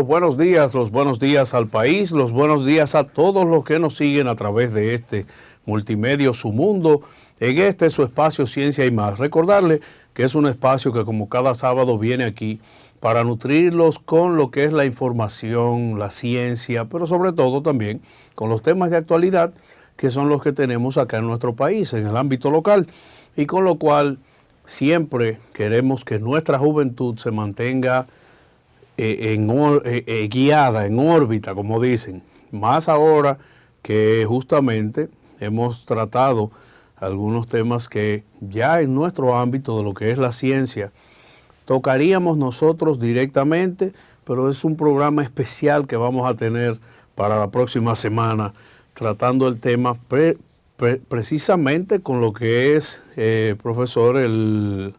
los buenos días al país, los buenos días a todos los que nos siguen a través de este multimedio Su Mundo, en este su espacio Ciencia y Más. Recordarle que es un espacio que como cada sábado viene aquí para nutrirlos con lo que es la información, la ciencia, pero sobre todo también con los temas de actualidad que son los que tenemos acá en nuestro país, en el ámbito local, y con lo cual siempre queremos que nuestra juventud se mantenga guiada, en órbita, como dicen. Más ahora que justamente hemos tratado algunos temas que ya en nuestro ámbito de lo que es la ciencia tocaríamos nosotros directamente, pero es un programa especial que vamos a tener para la próxima semana, tratando el tema precisamente con lo que es, profesor, el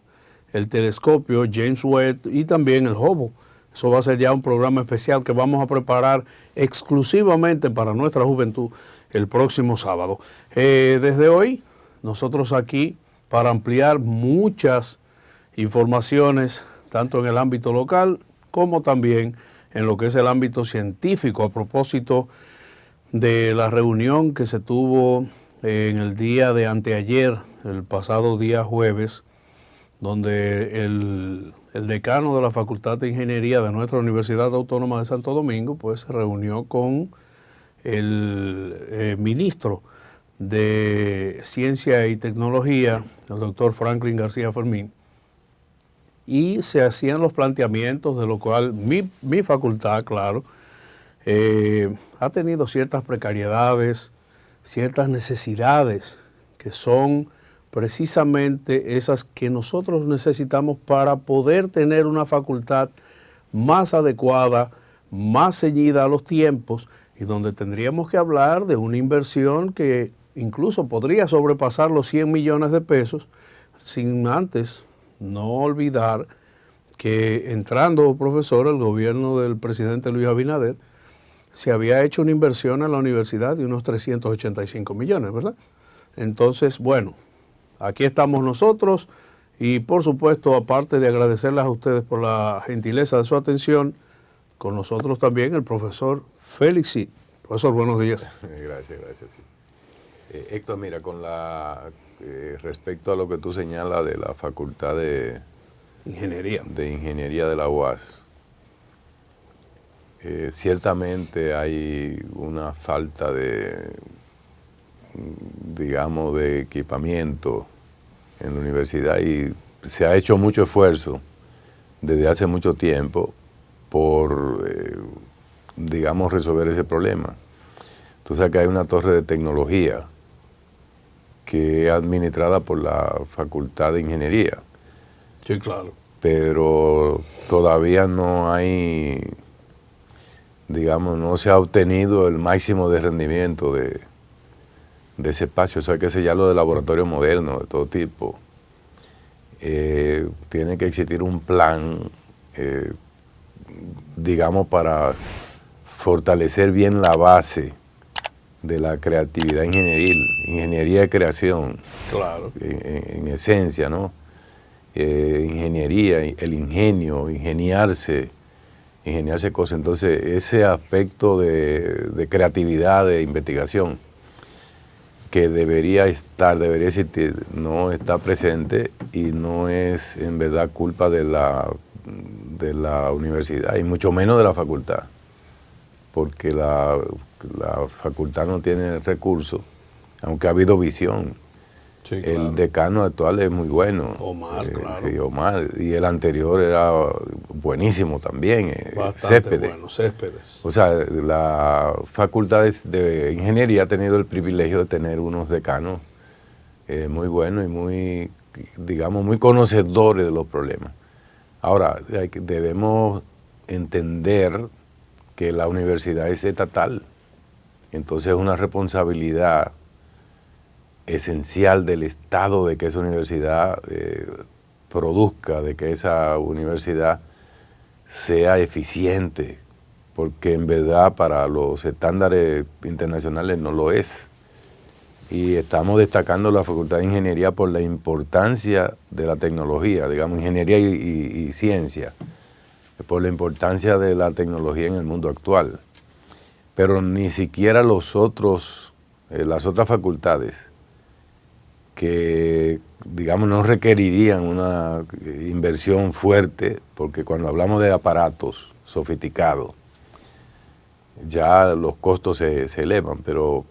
telescopio James Webb y también el Hubble. Eso va a ser ya un programa especial que vamos a preparar exclusivamente para nuestra juventud el próximo sábado. Desde hoy, nosotros aquí, para ampliar muchas informaciones, tanto en el ámbito local como también en lo que es el ámbito científico, a propósito de la reunión que se tuvo en el día de anteayer, el pasado día jueves, donde el decano de la Facultad de Ingeniería de nuestra Universidad Autónoma de Santo Domingo, pues se reunió con el ministro de Ciencia y Tecnología, el doctor Franklin García Fermín, y se hacían los planteamientos de lo cual mi facultad, claro, ha tenido ciertas precariedades, ciertas necesidades que son precisamente esas que nosotros necesitamos para poder tener una facultad más adecuada, más ceñida a los tiempos, y donde tendríamos que hablar de una inversión que incluso podría sobrepasar los 100 millones de pesos, sin antes no olvidar que entrando, profesor, el gobierno del presidente Luis Abinader, se había hecho una inversión en la universidad de unos 385 millones, ¿verdad? Entonces, bueno, aquí estamos nosotros y por supuesto, aparte de agradecerles a ustedes por la gentileza de su atención, con nosotros también el profesor Félix Cid. Profesor, buenos días. Gracias. Sí. Héctor, mira, respecto a lo que tú señalas de la Facultad de Ingeniería de la UAS, ciertamente hay una falta de, digamos, de equipamiento en la universidad y se ha hecho mucho esfuerzo desde hace mucho tiempo por, digamos, resolver ese problema. Tú sabes que hay una torre de tecnología que es administrada por la Facultad de Ingeniería. Sí, claro. Pero todavía no hay, digamos, no se ha obtenido el máximo de rendimiento de ese espacio. Eso hay que sellarlo de laboratorios modernos, de todo tipo. Tiene que existir un plan, digamos, para fortalecer bien la base de la creatividad ingenieril, ingeniería de creación, claro, en esencia, ¿no? Ingeniería, el ingenio, ingeniarse cosas. Entonces, ese aspecto de creatividad, de investigación, que debería existir, no está presente y no es en verdad culpa de la universidad y mucho menos de la facultad, porque la facultad no tiene recursos, aunque ha habido visión. Sí, claro. El decano actual es muy bueno. Omar, claro. Sí, Omar. Y el anterior era buenísimo también. Bastante bueno, Céspedes. O sea, la facultad de ingeniería ha tenido el privilegio de tener unos decanos muy buenos y muy, digamos, muy conocedores de los problemas. Ahora, debemos entender que la universidad es estatal. Entonces es una responsabilidad esencial del Estado de que esa universidad produzca, de que esa universidad sea eficiente, porque en verdad para los estándares internacionales no lo es. Y estamos destacando la Facultad de Ingeniería por la importancia de la tecnología, digamos, ingeniería y ciencia, por la importancia de la tecnología en el mundo actual. Pero ni siquiera las otras facultades que, digamos, no requerirían una inversión fuerte, porque cuando hablamos de aparatos sofisticados, ya los costos se elevan, pero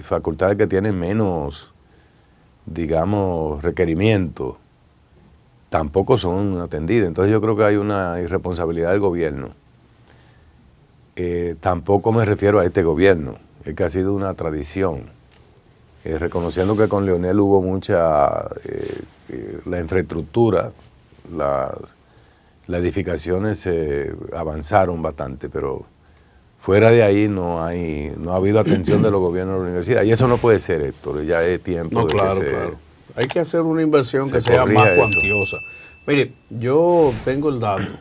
facultades que tienen menos, digamos, requerimientos, tampoco son atendidas. Entonces yo creo que hay una irresponsabilidad del gobierno. Tampoco me refiero a este gobierno, es que ha sido una tradición. Reconociendo que con Leonel hubo mucha, la infraestructura, las edificaciones avanzaron bastante, pero fuera de ahí no ha habido atención de los gobiernos de la universidad. Y eso no puede ser, Héctor, ya es tiempo de claro, que claro. Hay que hacer una inversión que sea más cuantiosa. Mire, yo tengo el dato,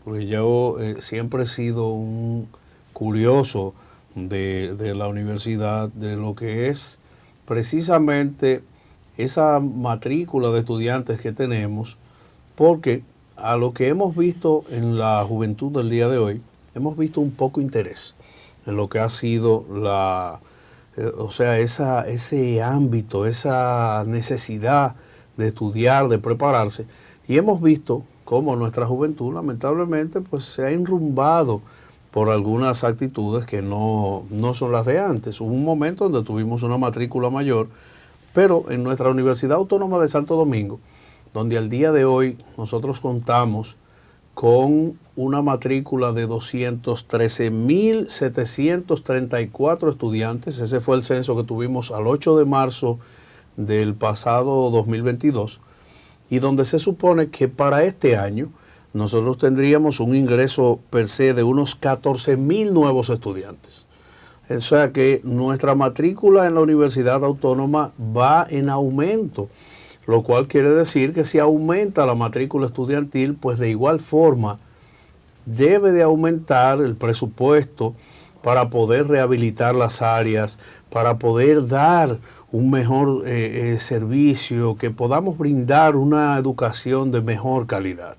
porque yo siempre he sido un curioso de la universidad, de lo que es precisamente esa matrícula de estudiantes que tenemos, porque a lo que hemos visto en la juventud del día de hoy, hemos visto un poco interés en lo que ha sido ese ámbito, esa necesidad de estudiar, de prepararse, y hemos visto cómo nuestra juventud lamentablemente pues se ha enrumbado por algunas actitudes que no son las de antes. Hubo un momento donde tuvimos una matrícula mayor, pero en nuestra Universidad Autónoma de Santo Domingo, donde al día de hoy nosotros contamos con una matrícula de 213.734 estudiantes. Ese fue el censo que tuvimos al 8 de marzo del pasado 2022, y donde se supone que para este año nosotros tendríamos un ingreso per se de unos 14.000 nuevos estudiantes. O sea que nuestra matrícula en la Universidad Autónoma va en aumento, lo cual quiere decir que si aumenta la matrícula estudiantil, pues de igual forma debe de aumentar el presupuesto para poder rehabilitar las áreas, para poder dar un mejor servicio, que podamos brindar una educación de mejor calidad.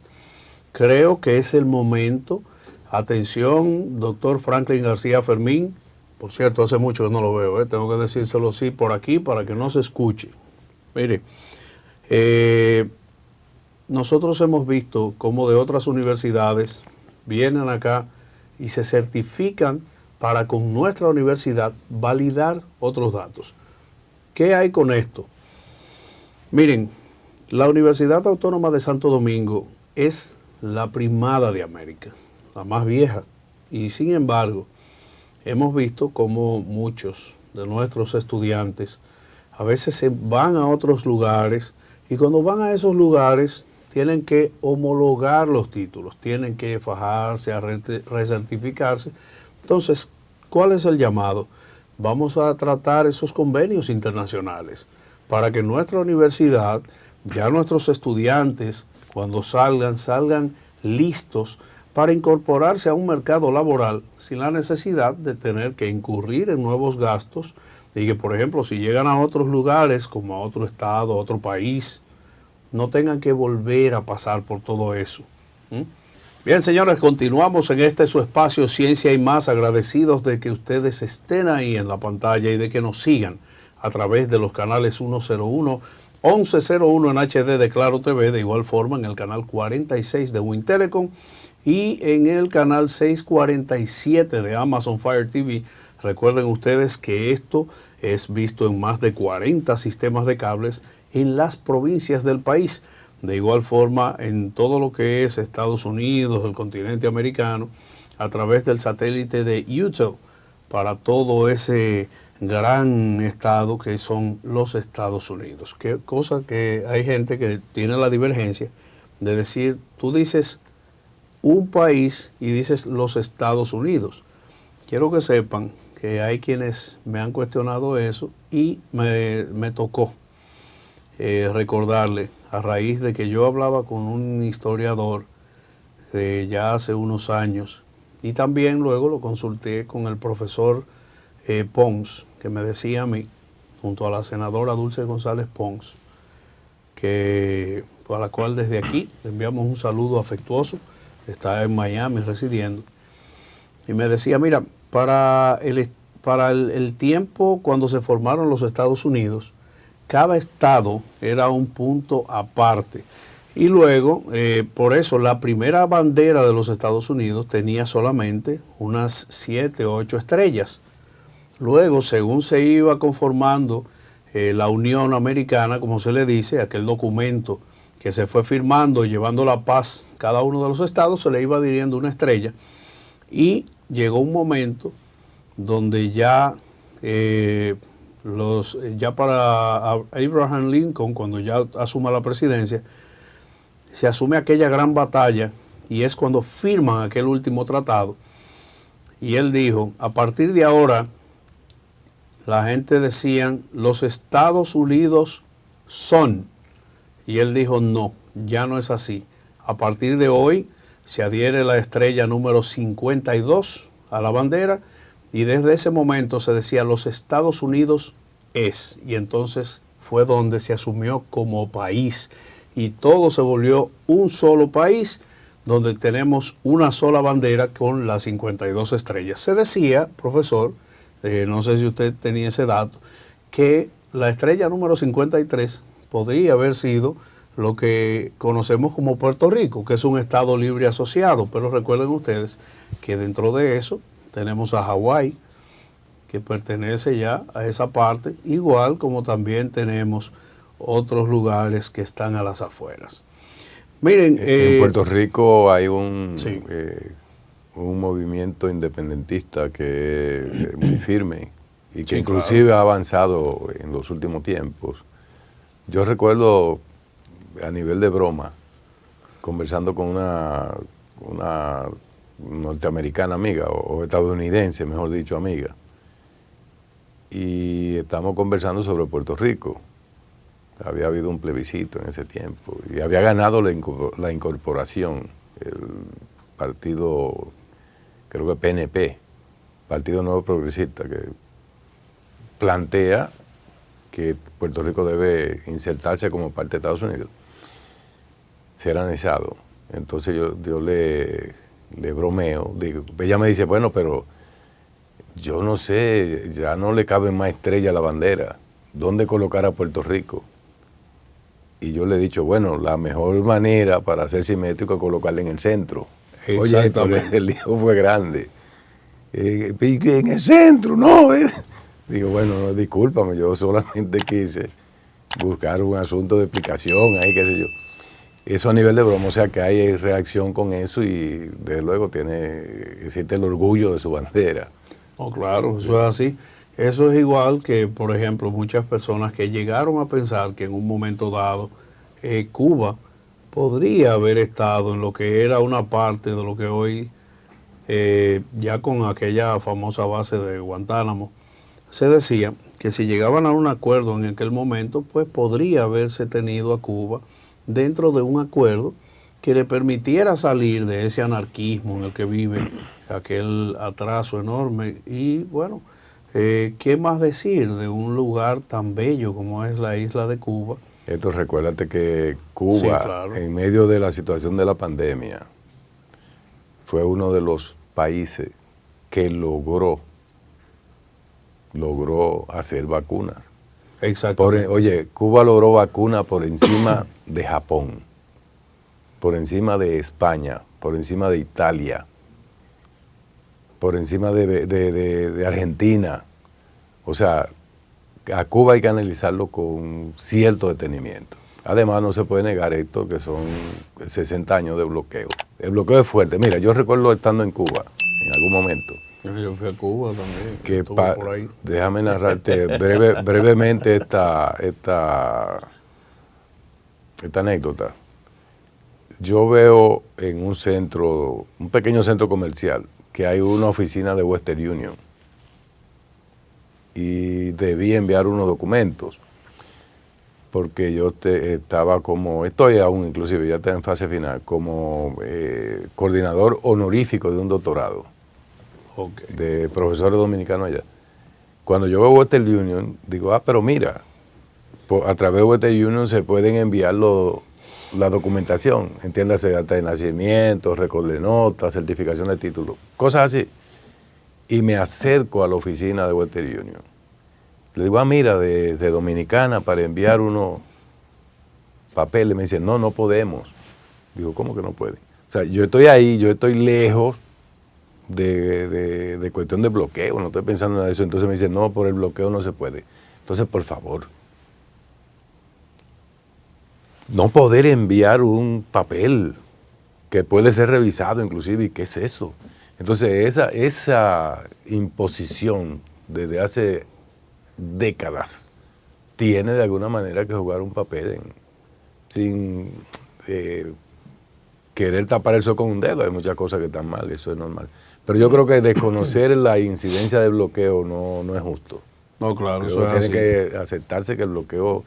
Creo que es el momento. Atención, doctor Franklin García Fermín. Por cierto, hace mucho que no lo veo, tengo que decírselo así por aquí para que no se escuche. Mire, nosotros hemos visto cómo de otras universidades vienen acá y se certifican para con nuestra universidad validar otros datos. ¿Qué hay con esto? Miren, la Universidad Autónoma de Santo Domingo es la primada de América, la más vieja, y sin embargo hemos visto cómo muchos de nuestros estudiantes a veces se van a otros lugares, y cuando van a esos lugares tienen que homologar los títulos, tienen que fajarse, a recertificarse. Entonces, ¿cuál es el llamado? Vamos a tratar esos convenios internacionales para que nuestra universidad, ya nuestros estudiantes, cuando salgan listos para incorporarse a un mercado laboral sin la necesidad de tener que incurrir en nuevos gastos, y que, por ejemplo, si llegan a otros lugares, como a otro estado, a otro país, no tengan que volver a pasar por todo eso. Bien, señores, continuamos en este su espacio Ciencia y Más, agradecidos de que ustedes estén ahí en la pantalla y de que nos sigan a través de los canales 101, 1101 en HD de Claro TV, de igual forma en el canal 46 de Wintelecom y en el canal 647 de Amazon Fire TV. Recuerden ustedes que esto es visto en más de 40 sistemas de cables en las provincias del país. De igual forma, en todo lo que es Estados Unidos, el continente americano, a través del satélite de YouTube, para todo ese gran estado que son los Estados Unidos. Qué cosa que hay gente que tiene la divergencia de decir, tú dices un país y dices los Estados Unidos. Quiero que sepan que hay quienes me han cuestionado eso y me tocó recordarle, a raíz de que yo hablaba con un historiador ya hace unos años, y también luego lo consulté con el profesor Pons, que me decía a mí, junto a la senadora Dulce González Pons, a la cual desde aquí le enviamos un saludo afectuoso, está en Miami residiendo, y me decía, mira, para el tiempo cuando se formaron los Estados Unidos, cada estado era un punto aparte. Y luego, por eso, la primera bandera de los Estados Unidos tenía solamente unas 7 o 8 estrellas. Luego, según se iba conformando la Unión Americana, como se le dice, aquel documento que se fue firmando, llevando la paz cada uno de los estados, se le iba adhiriendo una estrella. Y llegó un momento donde ya para Abraham Lincoln, cuando ya asuma la presidencia, se asume aquella gran batalla y es cuando firman aquel último tratado. Y él dijo, a partir de ahora, la gente decían, los Estados Unidos son. Y él dijo, no, ya no es así. A partir de hoy se adhiere la estrella número 52 a la bandera y desde ese momento se decía, los Estados Unidos es. Y entonces fue donde se asumió como país y todo se volvió un solo país donde tenemos una sola bandera con las 52 estrellas. Se decía, profesor, no sé si usted tenía ese dato, que la estrella número 53 podría haber sido lo que conocemos como Puerto Rico, que es un estado libre asociado, pero recuerden ustedes que dentro de eso tenemos a Hawái, que pertenece ya a esa parte, igual como también tenemos otros lugares que están a las afueras. Miren, en Puerto Rico hay un sí. Un movimiento independentista que es muy firme y que Sí, inclusive claro, ha avanzado en los últimos tiempos. Yo recuerdo a nivel de broma, conversando con una norteamericana amiga, o estadounidense, mejor dicho, amiga, y estamos conversando sobre Puerto Rico. Había habido un plebiscito en ese tiempo y había ganado la incorporación, el partido, creo que PNP, Partido Nuevo Progresista, que plantea que Puerto Rico debe insertarse como parte de Estados Unidos. Será anexado. Entonces yo le bromeo, digo, ella me dice, bueno, pero yo no sé, ya no le cabe más estrella a la bandera, ¿dónde colocar a Puerto Rico? Y yo le he dicho, bueno, la mejor manera para ser simétrico es colocarla en el centro. Oye, el lío fue grande. En el centro, no. Digo, bueno, discúlpame, yo solamente quise buscar un asunto de explicación, ahí qué sé yo. Eso a nivel de broma, o sea que hay reacción con eso y desde luego existe el orgullo de su bandera. Oh, claro, eso es así. Eso es igual que, por ejemplo, muchas personas que llegaron a pensar que en un momento dado Cuba podría haber estado en lo que era una parte de lo que hoy, ya con aquella famosa base de Guantánamo, se decía que si llegaban a un acuerdo en aquel momento, pues podría haberse tenido a Cuba dentro de un acuerdo que le permitiera salir de ese anarquismo en el que vive, aquel atraso enorme. Y bueno, ¿qué más decir de un lugar tan bello como es la isla de Cuba? Esto, recuérdate que Cuba, sí, claro, en medio de la situación de la pandemia, fue uno de los países que logró hacer vacunas. Exacto. Oye, Cuba logró vacunas por encima de Japón, por encima de España, por encima de Italia, por encima de Argentina. O sea, a Cuba hay que analizarlo con cierto detenimiento. Además, no se puede negar, Héctor, que son 60 años de bloqueo. El bloqueo es fuerte. Mira, yo recuerdo estando en Cuba, en algún momento. Yo fui a Cuba también. Que por ahí. Déjame narrarte brevemente esta anécdota. Yo veo en un pequeño centro comercial, que hay una oficina de Western Union. Y debí enviar unos documentos, porque yo estoy aún inclusive, ya está en fase final, como coordinador honorífico de un doctorado, okay, de profesores dominicanos allá. Cuando yo veo Western Union, digo, pero mira, a través de Western Union se pueden enviar la documentación, entiéndase, acta de nacimiento, récord de notas, certificación de título, cosas así. Y me acerco a la oficina de Western Union. Le digo, mira, de Dominicana para enviar unos papeles. Me dicen, no podemos. Digo, ¿cómo que no pueden? O sea, yo estoy ahí, yo estoy lejos de cuestión de bloqueo, no estoy pensando en eso. Entonces me dicen, no, por el bloqueo no se puede. Entonces, por favor, no poder enviar un papel que puede ser revisado inclusive, ¿y qué es eso? Entonces, esa imposición desde hace décadas tiene de alguna manera que jugar un papel sin querer tapar el sol con un dedo. Hay muchas cosas que están mal, eso es normal. Pero yo creo que desconocer la incidencia del bloqueo no es justo. No, claro, Creo eso es que tiene así. que aceptarse que el bloqueo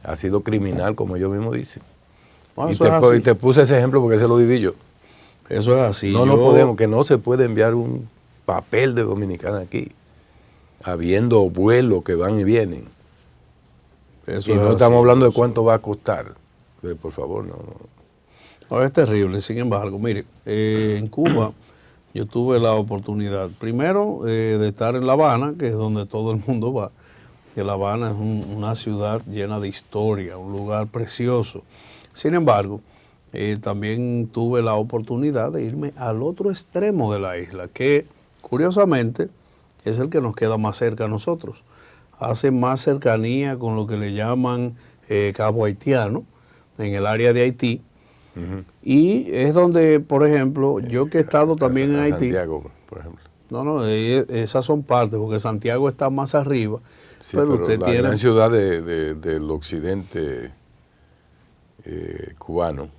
ha sido criminal, como ellos mismos dicen. No, Y eso es así. te puse ese ejemplo porque ese lo viví yo. Eso es así. No podemos, que no se puede enviar un papel de Dominicana aquí, habiendo vuelos que van y vienen. Eso Y es no así, estamos hablando de profesor. cuánto va a costar. Entonces, por favor, no. No, es terrible. Sin embargo, mire, en Cuba yo tuve la oportunidad, primero, de estar en La Habana, que es donde todo el mundo va. Que La Habana es una ciudad llena de historia, un lugar precioso. Sin embargo, también tuve la oportunidad de irme al otro extremo de la isla, que curiosamente es el que nos queda más cerca a nosotros. Hace más cercanía con lo que le llaman Cabo Haitiano, en el área de Haití. Y es donde, por ejemplo, yo que he estado también en Haití. Santiago, por ejemplo. No, esas son partes, porque Santiago está más arriba. Sí, pero pero usted la tiene. gran ciudad del occidente cubano,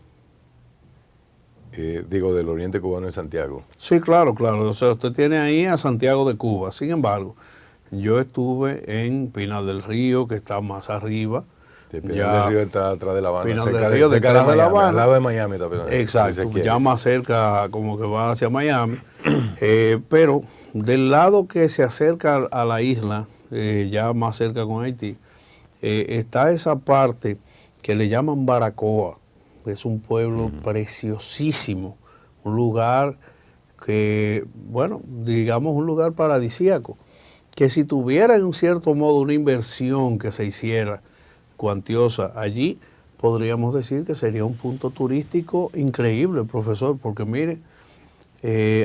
del oriente cubano es Santiago. Sí, claro, claro. O sea, usted tiene ahí a Santiago de Cuba. Sin embargo, yo estuve en Pinar del Río, que está más arriba. Pinar del Río está atrás de La Habana, Pinar cerca del Río, cerca detrás de La Miami, Habana. al lado de Miami está Pinar del Río, Exacto, ya más cerca, como que va hacia Miami. Pero del lado que se acerca a la isla, ya más cerca con Haití, está esa parte que le llaman Baracoa. Es un pueblo preciosísimo, un lugar que, bueno, digamos un lugar paradisíaco, que si tuviera en un cierto modo una inversión que se hiciera cuantiosa allí, podríamos decir que sería un punto turístico increíble, profesor, porque mire,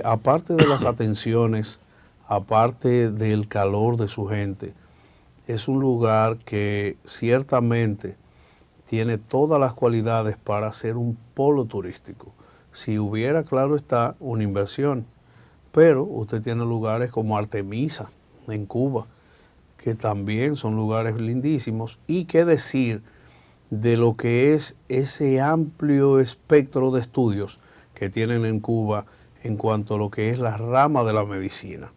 aparte de las atenciones, aparte del calor de su gente, es un lugar que ciertamente tiene todas las cualidades para ser un polo turístico. Si hubiera, claro está, una inversión. Pero usted tiene lugares como Artemisa, en Cuba, que también son lugares lindísimos. Y qué decir de lo que es ese amplio espectro de estudios que tienen en Cuba en cuanto a lo que es la rama de la medicina.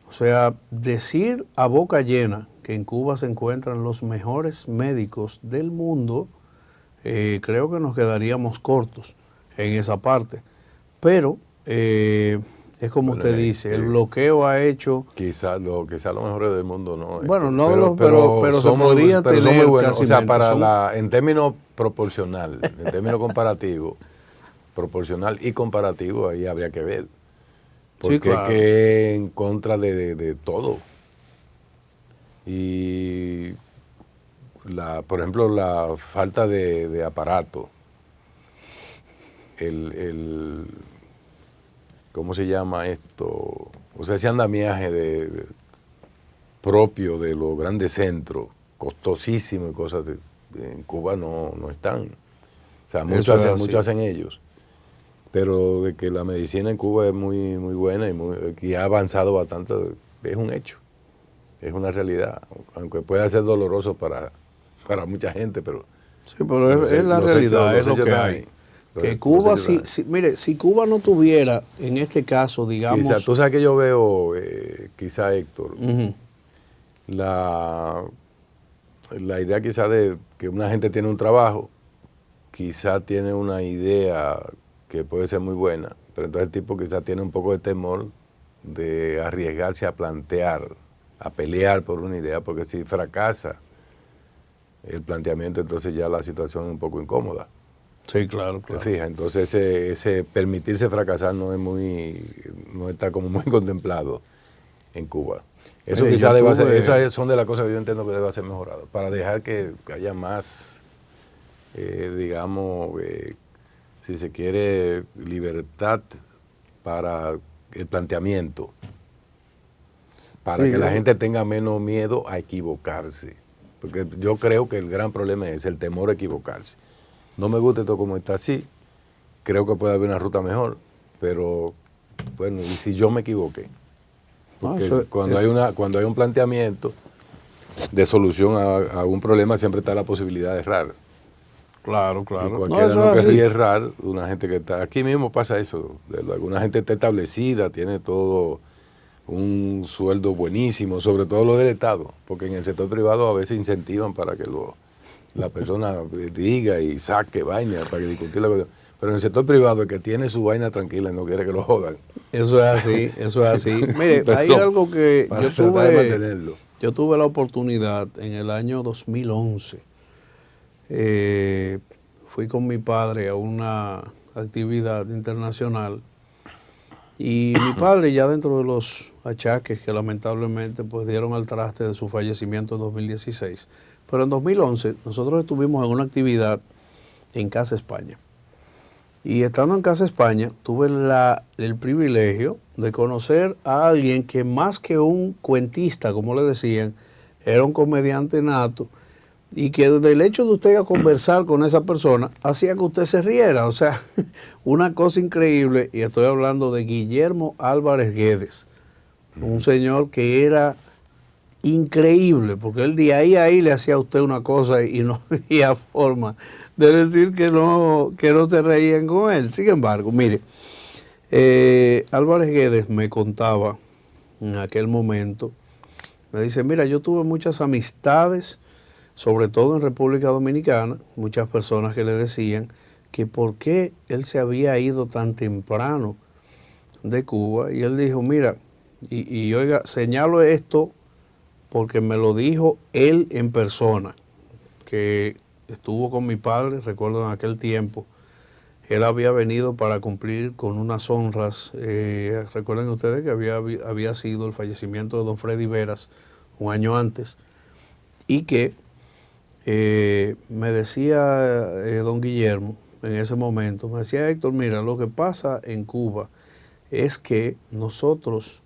O sea, decir a boca llena que en Cuba se encuentran los mejores médicos del mundo, creo que nos quedaríamos cortos en esa parte. Pero es como usted dice, el bloqueo ha hecho. Quizás los mejores del mundo no. Bueno, no, pero se podría tener. Son muy buenos. O sea, son, en términos proporcional, en términos comparativos, proporcional y comparativo, ahí habría que ver. Porque sí, claro. es que en contra de todo. Y, por ejemplo, la falta de aparato, ¿cómo se llama esto? O sea, ese andamiaje propio de los grandes centros, costosísimo y cosas, en Cuba no están. O sea, mucho hacen ellos. Pero de que la medicina en Cuba es muy, muy buena y ha avanzado bastante, es un hecho, es una realidad, aunque pueda ser doloroso para mucha gente, pero... Sí, pero es la realidad, es lo que hay. Que Cuba, mire, si Cuba no tuviera, en este caso, digamos... Quizá, tú sabes que yo veo, quizá Héctor, la idea quizá de que una gente tiene un trabajo, quizá tiene una idea que puede ser muy buena, pero entonces el tipo quizá tiene un poco de temor de arriesgarse a plantear, a pelear por una idea, porque si fracasa, el planteamiento, entonces ya la situación es un poco incómoda. Sí, claro, ¿Te claro. fijas? Entonces ese permitirse fracasar no está como muy contemplado en Cuba. Eso Mire, quizás yo deba ser, tuve, esas son de las cosas que yo entiendo que debe ser mejorado, para dejar que haya más, digamos, si se quiere, libertad para el planteamiento, para sí, que la gente tenga menos miedo a equivocarse. Porque yo creo que el gran problema es el temor a equivocarse. No me gusta esto como está así, creo que puede haber una ruta mejor, pero bueno, ¿y si yo me equivoqué? no, Porque cuando hay un planteamiento de solución a un problema, siempre está la posibilidad de errar. claro, Y claro. No, cualquiera eso no es querría así. errar, una gente que está, aquí mismo pasa eso, alguna gente está establecida, tiene todo un sueldo buenísimo, sobre todo lo del Estado, porque en el sector privado a veces incentivan para que la persona diga y saque vaina para que discutir la cosa. Pero en el sector privado el que tiene su vaina tranquila y no quiere que lo jodan. Eso es así, eso es así. Mire, hay Perdón, algo que para tratar de mantenerlo. yo tuve la oportunidad en el año 2011. Fui con mi padre a una actividad internacional y mi padre, ya dentro de los achaques que lamentablemente pues dieron al traste de su fallecimiento en 2016, pero en 2011 nosotros estuvimos en una actividad en Casa España. Y estando en Casa España, tuve el privilegio de conocer a alguien que más que un cuentista, como le decían, era un comediante nato, y que del hecho de usted a conversar con esa persona hacía que usted se riera. O sea, una cosa increíble, y estoy hablando de Guillermo Álvarez Guedes, un señor que era increíble, porque él de ahí a ahí le hacía a usted una cosa y no había forma de decir que no se reían con él. Sin embargo, mire, Álvarez Guedes me contaba en aquel momento, me dice, mira, yo tuve muchas amistades, sobre todo en República Dominicana, muchas personas que le decían que por qué él se había ido tan temprano de Cuba, y él dijo, mira, y oiga, señalo esto porque me lo dijo él en persona, que estuvo con mi padre, recuerdo en aquel tiempo, él había venido para cumplir con unas honras, recuerden ustedes que había sido el fallecimiento de don Freddy Veras un año antes, y que me decía don Guillermo en ese momento, me decía Héctor, mira, lo que pasa en Cuba es que nosotros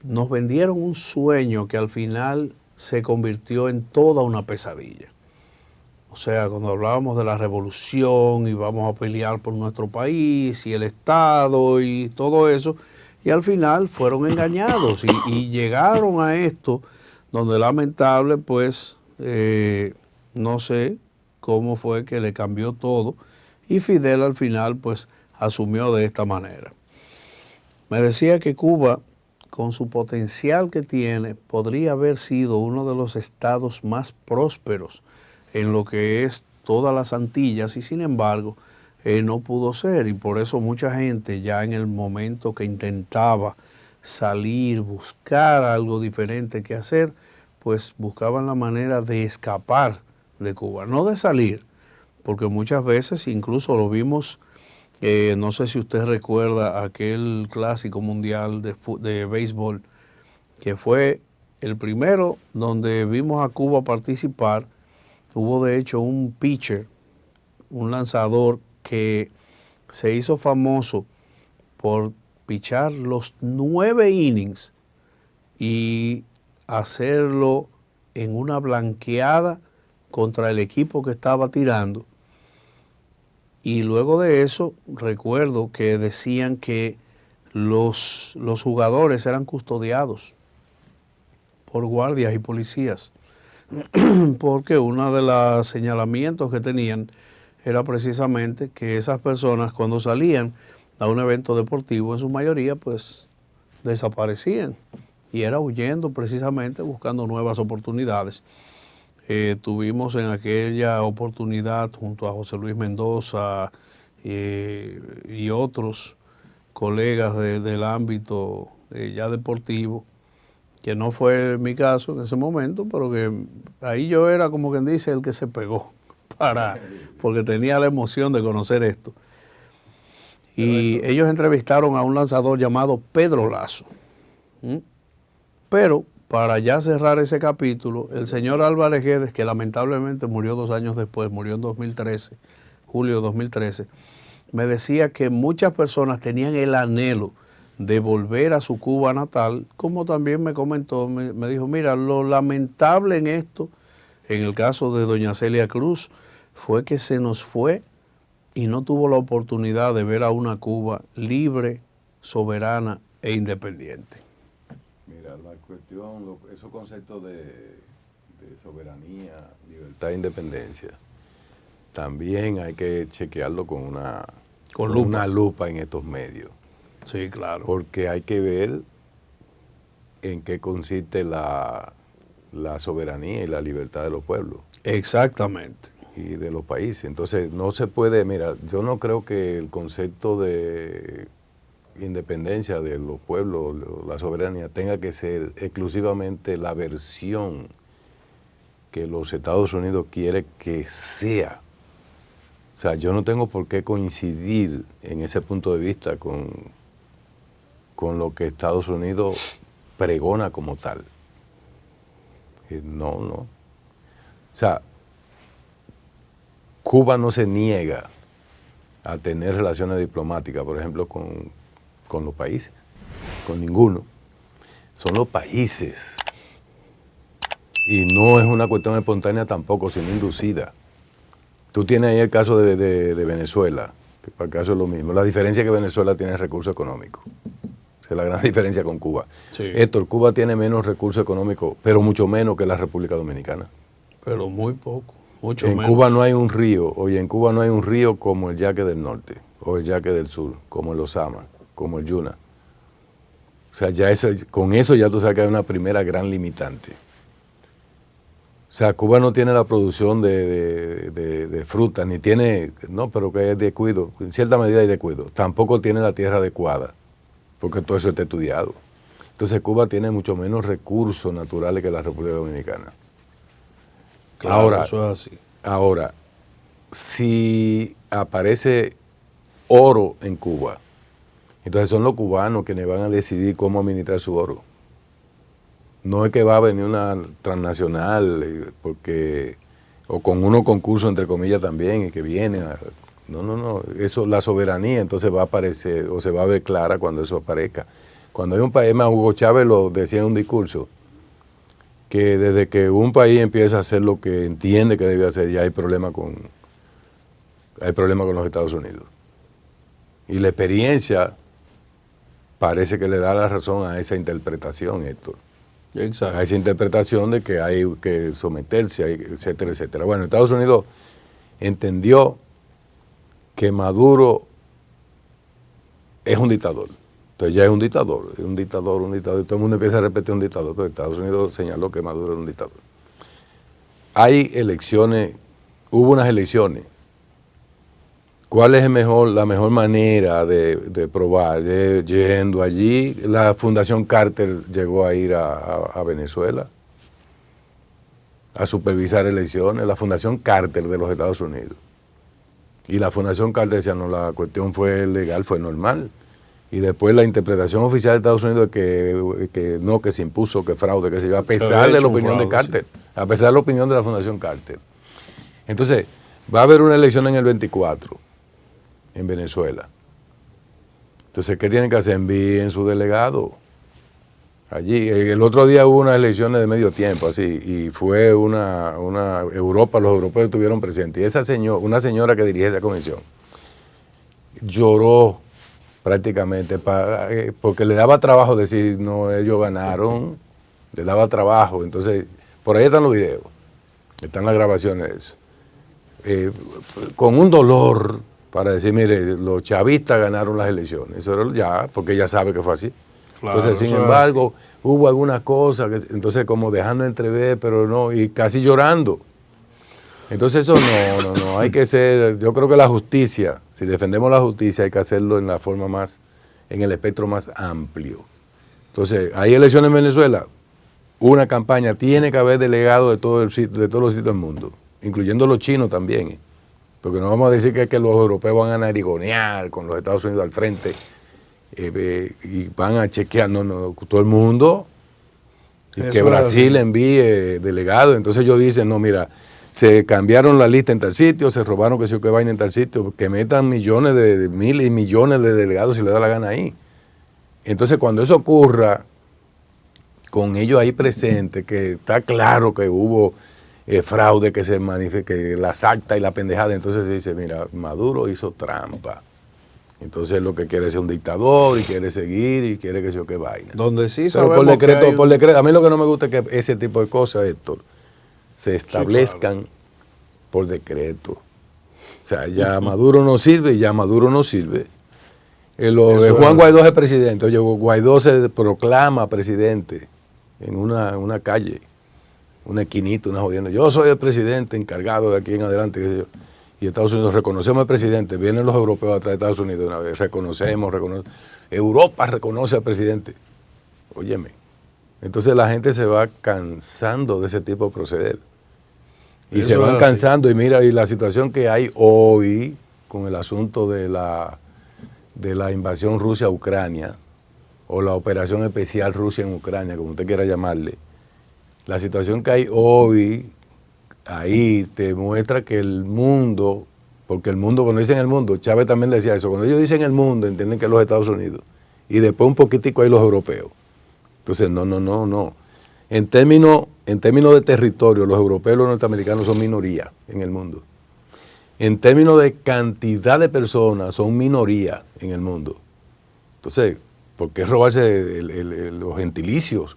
nos vendieron un sueño que al final se convirtió en toda una pesadilla. O sea, cuando hablábamos de la revolución y vamos a pelear por nuestro país y el Estado y todo eso, y al final fueron engañados y llegaron a esto donde lamentable, pues, no sé cómo fue que le cambió todo y Fidel al final, pues, asumió de esta manera. Me decía que Cuba, con su potencial que tiene, podría haber sido uno de los estados más prósperos en lo que es todas las Antillas y sin embargo no pudo ser, y por eso mucha gente ya en el momento que intentaba salir, buscar algo diferente que hacer, pues buscaban la manera de escapar de Cuba, no de salir, porque muchas veces incluso lo vimos. No sé si usted recuerda aquel clásico mundial de béisbol, que fue el primero donde vimos a Cuba participar. Hubo de hecho un pitcher, un lanzador que se hizo famoso por pichar los 9 innings y hacerlo en una blanqueada contra el equipo que estaba tirando. Y luego de eso, recuerdo que decían que los jugadores eran custodiados por guardias y policías, porque uno de los señalamientos que tenían era precisamente que esas personas cuando salían a un evento deportivo, en su mayoría, pues desaparecían y era huyendo precisamente buscando nuevas oportunidades. Tuvimos en aquella oportunidad junto a José Luis Mendoza y otros colegas del ámbito ya deportivo que no fue mi caso en ese momento, pero que ahí yo era como quien dice el que se pegó, porque tenía la emoción de conocer esto. Y ellos entrevistaron a un lanzador llamado Pedro Lasso. Pero para ya cerrar ese capítulo, el señor Álvarez Guedes, que lamentablemente murió 2 años después, murió en 2013, julio de 2013, me decía que muchas personas tenían el anhelo de volver a su Cuba natal, como también me comentó, me dijo, mira, lo lamentable en esto, en el caso de doña Celia Cruz, fue que se nos fue y no tuvo la oportunidad de ver a una Cuba libre, soberana e independiente. Mira, la cuestión, esos conceptos de soberanía, libertad e independencia, también hay que chequearlo con una lupa en estos medios. Sí, claro. Porque hay que ver en qué consiste la soberanía y la libertad de los pueblos. Exactamente. Y de los países. Entonces, no se puede, mira, yo no creo que el concepto de independencia de los pueblos, la soberanía, tenga que ser exclusivamente la versión que los Estados Unidos quiere que sea. O sea, yo no tengo por qué coincidir en ese punto de vista con lo que Estados Unidos pregona como tal. No. O sea, Cuba no se niega a tener relaciones diplomáticas, por ejemplo, con los países, con ninguno. Son los países. Y no es una cuestión espontánea tampoco, sino inducida. Tú tienes ahí el caso de Venezuela, que para el caso es lo mismo. La diferencia es que Venezuela tiene recursos económicos. Esa es la gran diferencia con Cuba. Sí. Héctor, Cuba tiene menos recursos económicos, pero mucho menos que la República Dominicana. Pero muy poco, mucho En menos. Cuba no hay un río, oye, en Cuba no hay un río como el Yaque del Norte, o el Yaque del Sur, como el Osama, como el Yuna. O sea, ya con eso ya tú sabes que hay una primera gran limitante. O sea, Cuba no tiene la producción de frutas, ni tiene, no, pero que hay descuido, en cierta medida hay descuido. Tampoco tiene la tierra adecuada, porque todo eso está estudiado. Entonces Cuba tiene mucho menos recursos naturales que la República Dominicana. Claro, Ahora, eso es así. Ahora, si aparece oro en Cuba, entonces son los cubanos quienes van a decidir cómo administrar su oro. No es que va a venir una transnacional, o con unos concursos entre comillas también, y que viene. No. Eso, la soberanía entonces va a aparecer, o se va a ver clara cuando eso aparezca. Cuando hay un país, más Hugo Chávez lo decía en un discurso, que desde que un país empieza a hacer lo que entiende que debe hacer, ya hay problema con los Estados Unidos. Y la experiencia parece que le da la razón a esa interpretación, Héctor. Exacto. A esa interpretación de que hay que someterse, etcétera, etcétera. Bueno, Estados Unidos entendió que Maduro es un dictador. Entonces ya es un dictador. Y todo el mundo empieza a repetir un dictador, pero Estados Unidos señaló que Maduro era un dictador. Hay elecciones, hubo unas elecciones. ¿Cuál es la mejor manera de probar? Yendo allí, la Fundación Carter llegó a ir a Venezuela a supervisar elecciones, la Fundación Carter de los Estados Unidos. Y la Fundación Carter decía, no, la cuestión fue legal, fue normal. Y después la interpretación oficial de Estados Unidos es que se impuso, que fraude, que se yo, a pesar de la opinión de Carter, sí. A pesar de la opinión de la Fundación Carter. Entonces, va a haber una elección en el 24, en Venezuela. Entonces, ¿qué tienen que hacer? Envíen su delegado allí. El otro día hubo unas elecciones de medio tiempo, así, y fue una Europa, los europeos estuvieron presentes. Y esa una señora que dirige esa comisión, lloró prácticamente, porque le daba trabajo decir, no, ellos ganaron, le daba trabajo. Entonces, por ahí están los videos, están las grabaciones de eso. Con un dolor para decir, mire, los chavistas ganaron las elecciones. Eso era ya, porque ella sabe que fue así. Claro, entonces, sin embargo, hubo algunas cosas, entonces como dejando entrever, pero no, y casi llorando. Entonces eso no, hay que ser, yo creo que la justicia, si defendemos la justicia hay que hacerlo en la forma en el espectro más amplio. Entonces, ¿hay elecciones en Venezuela? una campaña, tiene que haber delegados de todos los sitios del mundo, incluyendo los chinos también. Porque no vamos a decir que los europeos van a narigonear con los Estados Unidos al frente y van a chequear, no, todo el mundo, y que Brasil envíe delegados. Entonces ellos dicen, no, mira, se cambiaron la lista en tal sitio, se robaron que vaina en tal sitio, que metan millones de miles y millones de delegados si les da la gana ahí. Entonces cuando eso ocurra, con ellos ahí presentes, que está claro que hubo fraude, que se que las actas y la pendejada, entonces se dice, mira, Maduro hizo trampa. Entonces lo que quiere es ser un dictador y quiere seguir y quiere que yo que vaina. Donde sí sabemos por decreto, a mí lo que no me gusta es que ese tipo de cosas, Héctor, se establezcan sí, claro, por decreto. O sea, ya Maduro no sirve, Juan Guaidó es presidente. Oye, Guaidó se proclama presidente en una calle, una esquinita, una jodienda. Yo soy el presidente encargado de aquí en adelante, qué sé yo. Y Estados Unidos, reconocemos al presidente, vienen los europeos atrás de Estados Unidos una vez, reconocemos. Europa reconoce al presidente. Óyeme. Entonces la gente se va cansando de ese tipo de proceder. Y eso se van cansando, y mira, y la situación que hay hoy con el asunto de la invasión Rusia a Ucrania, o la operación especial Rusia en Ucrania, como usted quiera llamarle, la situación que hay hoy ahí te muestra que el mundo, porque el mundo, cuando dicen el mundo, Chávez también decía eso, cuando ellos dicen el mundo, entienden que es los Estados Unidos, y después un poquitico hay los europeos. Entonces, no. En términos de territorio, los europeos y los norteamericanos son minoría en el mundo. En términos de cantidad de personas, son minoría en el mundo. Entonces, ¿por qué robarse los gentilicios?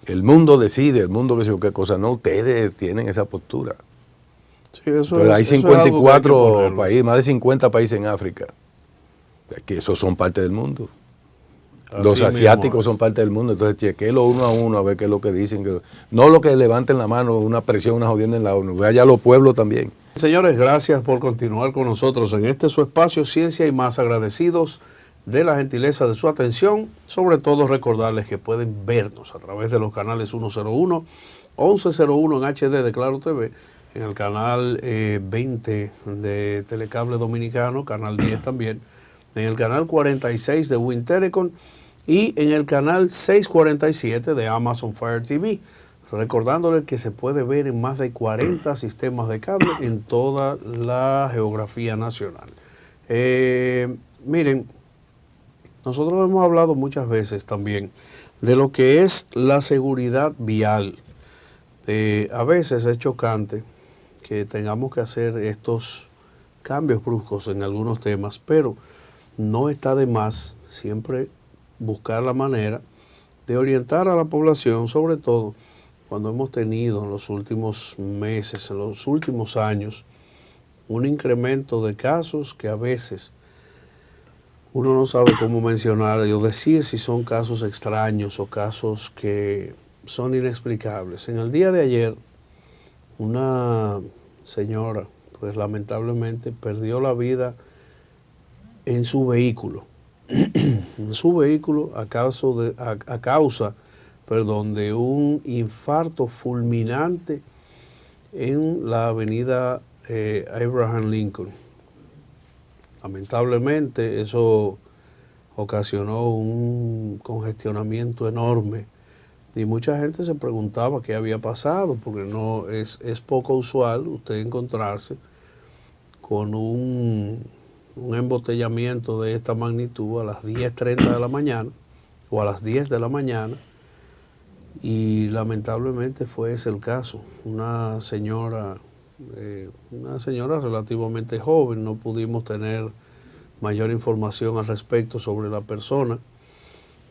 El mundo decide, el mundo que sé yo qué cosa, no, ustedes tienen esa postura. Sí, eso entonces, hay 54 países, más de 50 países en África, que esos son parte del mundo. Así los asiáticos son parte del mundo, entonces chequélo uno a uno a ver qué es lo que dicen. No lo que levanten la mano, una presión, una jodienda en la ONU, ve allá los pueblos también. Señores, gracias por continuar con nosotros en este su espacio Ciencia y Más, agradecidos de la gentileza de su atención, sobre todo recordarles que pueden vernos a través de los canales 101, 1101 en HD de Claro TV, en el canal 20 de Telecable Dominicano, canal 10 también, en el canal 46 de Win Telecom y en el canal 647 de Amazon Fire TV. Recordándoles que se puede ver en más de 40 sistemas de cable en toda la geografía nacional. Miren, nosotros hemos hablado muchas veces también de lo que es la seguridad vial. A veces es chocante que tengamos que hacer estos cambios bruscos en algunos temas, pero no está de más siempre buscar la manera de orientar a la población, sobre todo cuando hemos tenido en los últimos meses, en los últimos años, un incremento de casos que a veces uno no sabe cómo mencionar o decir si son casos extraños o casos que son inexplicables. En el día de ayer, una señora, pues lamentablemente, perdió la vida en su vehículo. En su vehículo a causa de un infarto fulminante en la avenida Abraham Lincoln. Lamentablemente eso ocasionó un congestionamiento enorme y mucha gente se preguntaba qué había pasado, porque no es poco usual usted encontrarse con un embotellamiento de esta magnitud a las 10:30 de la mañana o a las 10 de la mañana, y lamentablemente fue ese el caso. Una señora relativamente joven, no pudimos tener mayor información al respecto sobre la persona,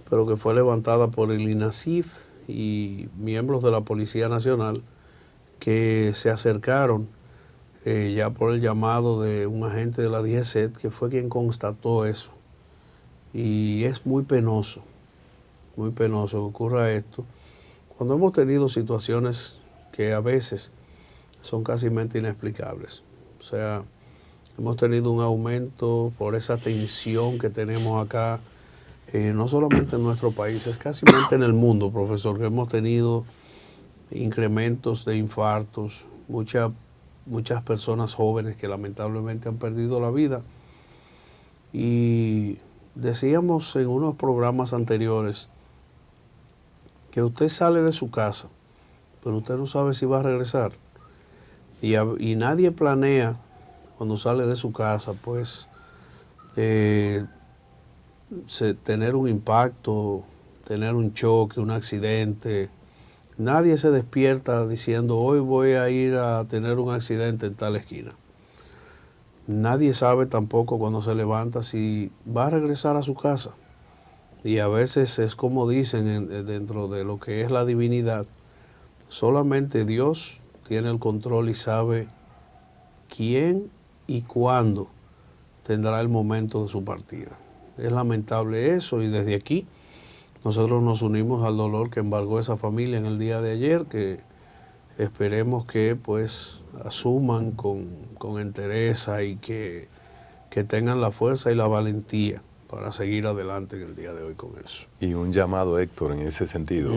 pero que fue levantada por el INASIF y miembros de la Policía Nacional que se acercaron ya por el llamado de un agente de la DGCET, que fue quien constató eso. Y es muy penoso que ocurra esto, cuando hemos tenido situaciones que a veces son casi inexplicables. O sea, hemos tenido un aumento por esa tensión que tenemos acá no solamente en nuestro país, es casi en el mundo, profesor, que hemos tenido incrementos de infartos, muchas personas jóvenes que lamentablemente han perdido la vida. Y decíamos en unos programas anteriores que usted sale de su casa, pero usted no sabe si va a regresar. Y nadie planea cuando sale de su casa, pues, tener un impacto, tener un choque, un accidente. Nadie se despierta diciendo, hoy voy a ir a tener un accidente en tal esquina. Nadie sabe tampoco cuando se levanta si va a regresar a su casa. Y a veces es como dicen dentro de lo que es la divinidad, solamente Dios tiene el control y sabe quién y cuándo tendrá el momento de su partida. Es lamentable eso, y desde aquí nosotros nos unimos al dolor que embargó esa familia en el día de ayer, que esperemos que pues asuman con entereza y que tengan la fuerza y la valentía para seguir adelante en el día de hoy con eso. Y un llamado, Héctor, en ese sentido,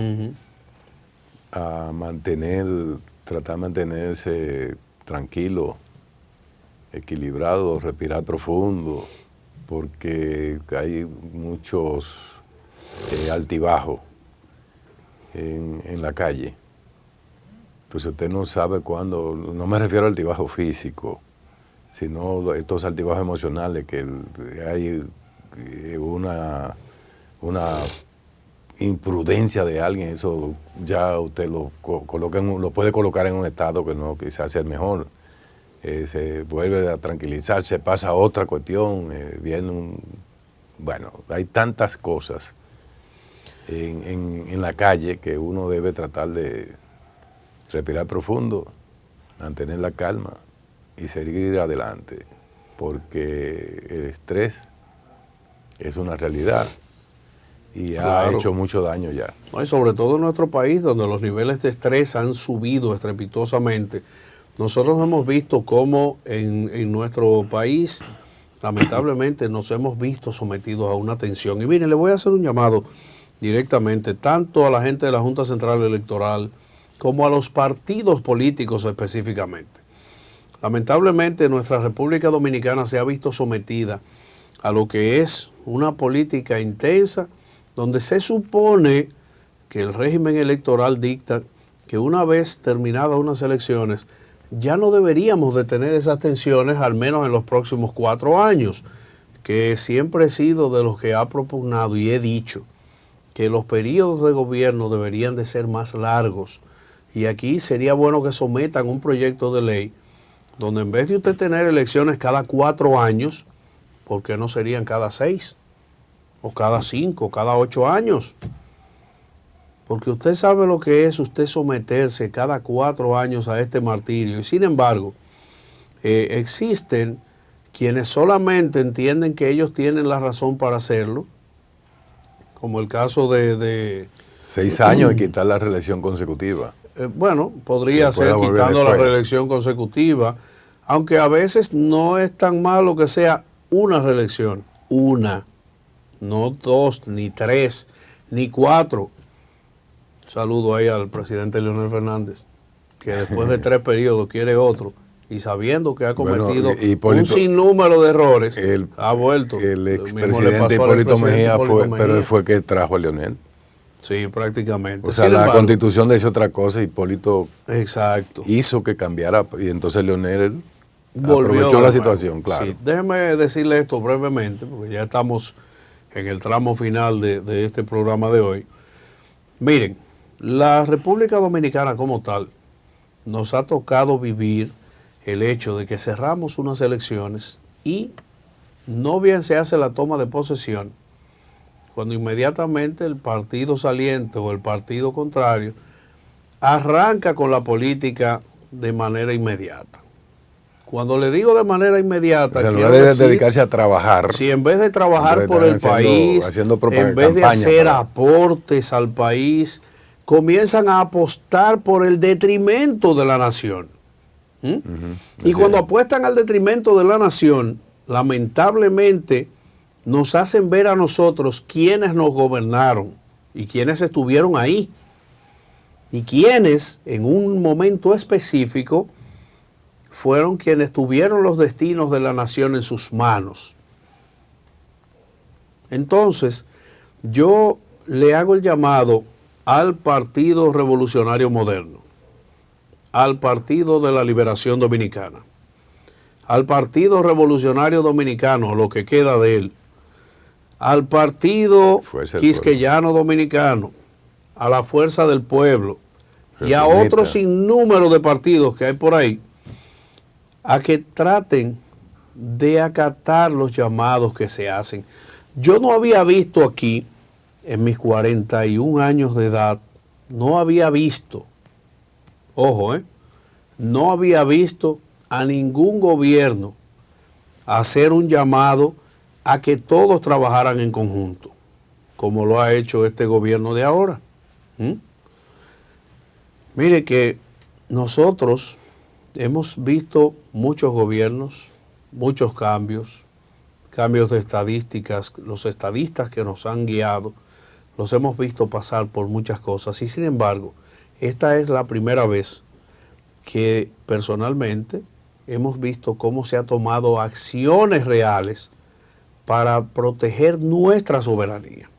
a tratar de mantenerse tranquilo, equilibrado, respirar profundo, porque hay muchos altibajos en la calle. Entonces usted no sabe cuándo, no me refiero al altibajo físico, sino estos altibajos emocionales, que hay una imprudencia de alguien, eso ya usted lo puede colocar en un estado que no quizás sea el mejor. Se vuelve a tranquilizar, se pasa a otra cuestión, bueno, hay tantas cosas en la calle que uno debe tratar de respirar profundo, mantener la calma y seguir adelante, porque el estrés es una realidad y ha hecho mucho daño ya. Y sobre todo en nuestro país, donde los niveles de estrés han subido estrepitosamente. Nosotros hemos visto cómo en nuestro país, lamentablemente, nos hemos visto sometidos a una tensión. Y miren, le voy a hacer un llamado directamente, tanto a la gente de la Junta Central Electoral, como a los partidos políticos específicamente. Lamentablemente, nuestra República Dominicana se ha visto sometida a lo que es una política intensa, donde se supone que el régimen electoral dicta que una vez terminadas unas elecciones, ya no deberíamos de tener esas tensiones, al menos en los próximos 4 años, que siempre he sido de los que ha propugnado y he dicho que los periodos de gobierno deberían de ser más largos. Y aquí sería bueno que sometan un proyecto de ley donde en vez de usted tener elecciones cada 4 años, ¿por qué no serían cada 6? O cada 5, cada 8 años. Porque usted sabe lo que es usted someterse cada 4 años a este martirio. Y sin embargo, existen quienes solamente entienden que ellos tienen la razón para hacerlo, como el caso de 6 años y quitar la reelección consecutiva. Bueno, podría ser quitando la reelección consecutiva, aunque a veces no es tan malo que sea una reelección, una, no 2, ni 3, ni 4. Saludo ahí al presidente Leonel Fernández, que después de 3 periodos quiere otro, y sabiendo que ha cometido un sinnúmero de errores, ha vuelto. El expresidente Hipólito Mejía pero él fue que trajo a Leonel. Sí, prácticamente. O sea, la Constitución dice otra cosa, Hipólito exacto hizo que cambiara, y entonces Leonel aprovechó la situación, claro. Sí, déjeme decirle esto brevemente, porque ya estamos en el tramo final de este programa de hoy. Miren, la República Dominicana como tal, nos ha tocado vivir el hecho de que cerramos unas elecciones y no bien se hace la toma de posesión, cuando inmediatamente el partido saliente o el partido contrario arranca con la política de manera inmediata. Cuando le digo de manera inmediata, o sea, en lugar de dedicarse a trabajar, si en vez de trabajar por el país, en vez de hacer aportes al país, comienzan a apostar por el detrimento de la nación. Y cuando apuestan al detrimento de la nación, lamentablemente nos hacen ver a nosotros quiénes nos gobernaron y quiénes estuvieron ahí y quiénes en un momento específico fueron quienes tuvieron los destinos de la nación en sus manos. Entonces, yo le hago el llamado al Partido Revolucionario Moderno, al Partido de la Liberación Dominicana, al Partido Revolucionario Dominicano, lo que queda de él, al Partido Quisqueyano Dominicano, a la Fuerza del Pueblo y a otro sinnúmero de partidos que hay por ahí, a que traten de acatar los llamados que se hacen. Yo no había visto aquí, en mis 41 años de edad, no había visto, ojo, no había visto a ningún gobierno hacer un llamado a que todos trabajaran en conjunto, como lo ha hecho este gobierno de ahora. Mire que nosotros hemos visto muchos gobiernos, muchos cambios de estadísticas, los estadistas que nos han guiado, los hemos visto pasar por muchas cosas y sin embargo, esta es la primera vez que personalmente hemos visto cómo se han tomado acciones reales para proteger nuestra soberanía.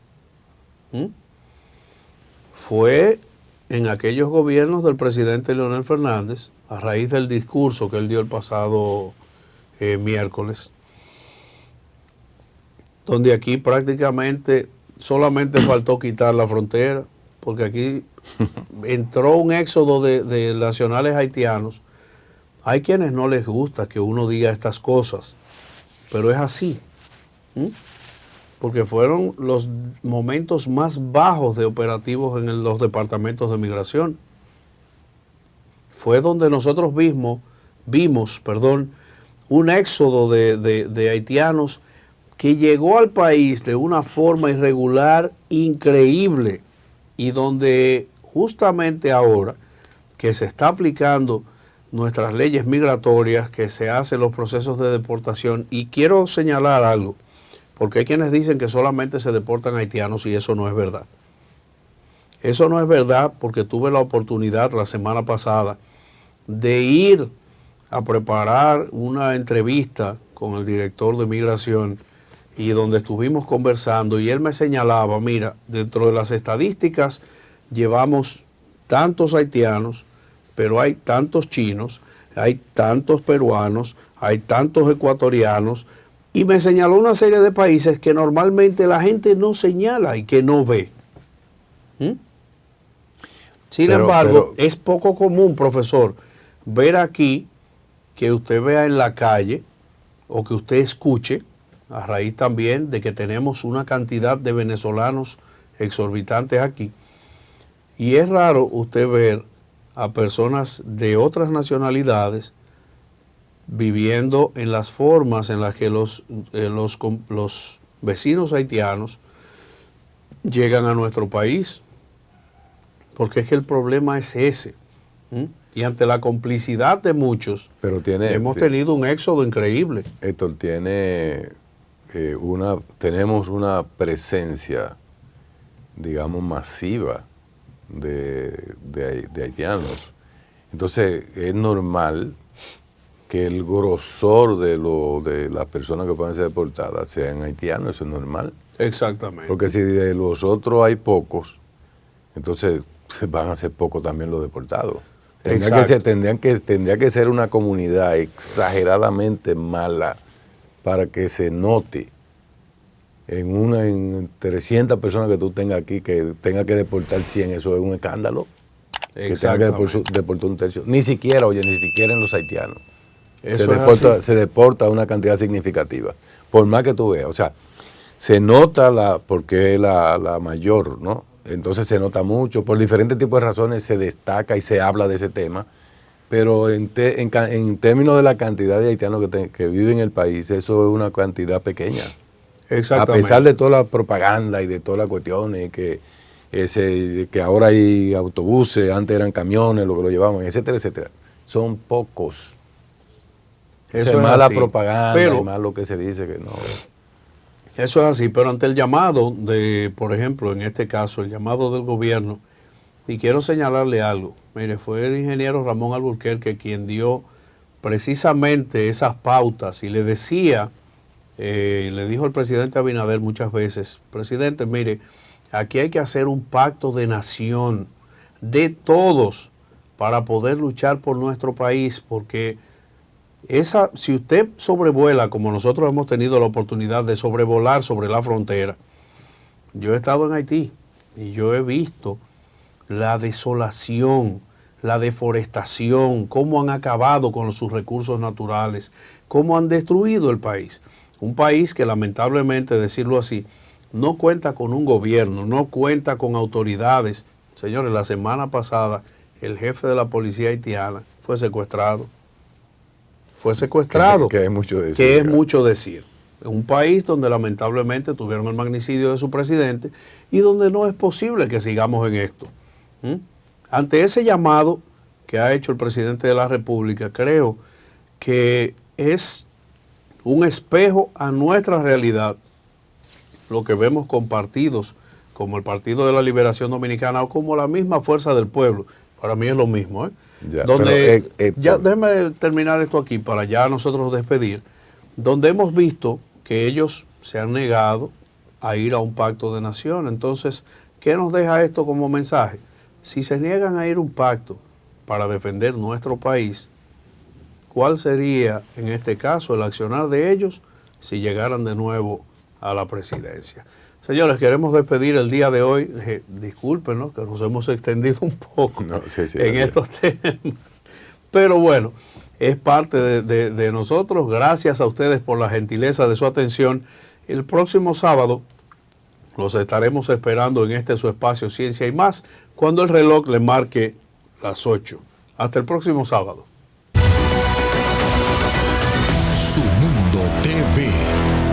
Fue en aquellos gobiernos del presidente Leonel Fernández, a raíz del discurso que él dio el pasado miércoles, donde aquí prácticamente solamente faltó quitar la frontera, porque aquí entró un éxodo de nacionales haitianos. Hay quienes no les gusta que uno diga estas cosas, pero es así, porque fueron los momentos más bajos de operativos en los departamentos de migración. Fue donde nosotros vimos un éxodo de haitianos que llegó al país de una forma irregular increíble y donde justamente ahora que se está aplicando nuestras leyes migratorias, que se hacen los procesos de deportación, y quiero señalar algo, porque hay quienes dicen que solamente se deportan haitianos y eso no es verdad. Eso no es verdad porque tuve la oportunidad la semana pasada de ir a preparar una entrevista con el director de migración y donde estuvimos conversando y él me señalaba, mira, dentro de las estadísticas llevamos tantos haitianos, pero hay tantos chinos, hay tantos peruanos, hay tantos ecuatorianos, y me señaló una serie de países que normalmente la gente no señala y que no ve. Sin embargo, es poco común, profesor, ver aquí que usted vea en la calle o que usted escuche, a raíz también de que tenemos una cantidad de venezolanos exorbitantes aquí. Y es raro usted ver a personas de otras nacionalidades viviendo en las formas en las que los vecinos haitianos llegan a nuestro país. Porque es que el problema es ese. Y ante la complicidad de muchos, hemos tenido un éxodo increíble. Héctor, tenemos una presencia, digamos, masiva de haitianos. Entonces, es normal que el grosor de las personas que pueden ser deportadas sean haitianos, eso es normal. Exactamente. Porque si de los otros hay pocos, entonces van a ser pocos también los deportados. Tendría que ser una comunidad exageradamente mala para que se note en 300 personas que tú tengas aquí que tenga que deportar 100, eso es un escándalo. Que tenga que deportar un tercio. Ni siquiera en los haitianos. Se deporta una cantidad significativa. Por más que tú veas, o sea, se nota porque es la mayor, ¿no? Entonces se nota mucho, por diferentes tipos de razones se destaca y se habla de ese tema, pero en términos de la cantidad de haitianos que viven en el país, eso es una cantidad pequeña. Exactamente. A pesar de toda la propaganda y de todas las cuestiones, que ahora hay autobuses, antes eran camiones, lo que lo llevaban, etcétera, etcétera. Son pocos. Eso es más la propaganda y más lo que se dice que no. Eso es así, pero ante el llamado de, por ejemplo, en este caso, el llamado del gobierno, y quiero señalarle algo, mire, fue el ingeniero Ramón Alburquerque quien dio precisamente esas pautas y le decía, le dijo al presidente Abinader muchas veces, presidente, mire, aquí hay que hacer un pacto de nación, de todos, para poder luchar por nuestro país, porque si usted sobrevuela, como nosotros hemos tenido la oportunidad de sobrevolar sobre la frontera, yo he estado en Haití y yo he visto la desolación, la deforestación, cómo han acabado con sus recursos naturales, cómo han destruido el país. Un país que lamentablemente, decirlo así, no cuenta con un gobierno, no cuenta con autoridades. Señores, la semana pasada el jefe de la policía haitiana fue secuestrado. Fue secuestrado. Que es mucho decir. Que es mucho decir. Un país donde lamentablemente tuvieron el magnicidio de su presidente y donde no es posible que sigamos en esto. Ante ese llamado que ha hecho el presidente de la República, creo que es un espejo a nuestra realidad, lo que vemos con partidos como el Partido de la Liberación Dominicana o como la misma Fuerza del Pueblo. Para mí es lo mismo, Ya, donde, ya déjeme terminar esto aquí para ya nosotros despedir, donde hemos visto que ellos se han negado a ir a un pacto de nación. Entonces, ¿qué nos deja esto como mensaje? Si se niegan a ir a un pacto para defender nuestro país, ¿cuál sería en este caso el accionar de ellos si llegaran de nuevo a la presidencia? Señores, queremos despedir el día de hoy. Discúlpenos que nos hemos extendido un poco en estos temas. Pero bueno, es parte de nosotros. Gracias a ustedes por la gentileza de su atención. El próximo sábado los estaremos esperando en su espacio Ciencia y Más, cuando el reloj le marque las 8. Hasta el próximo sábado.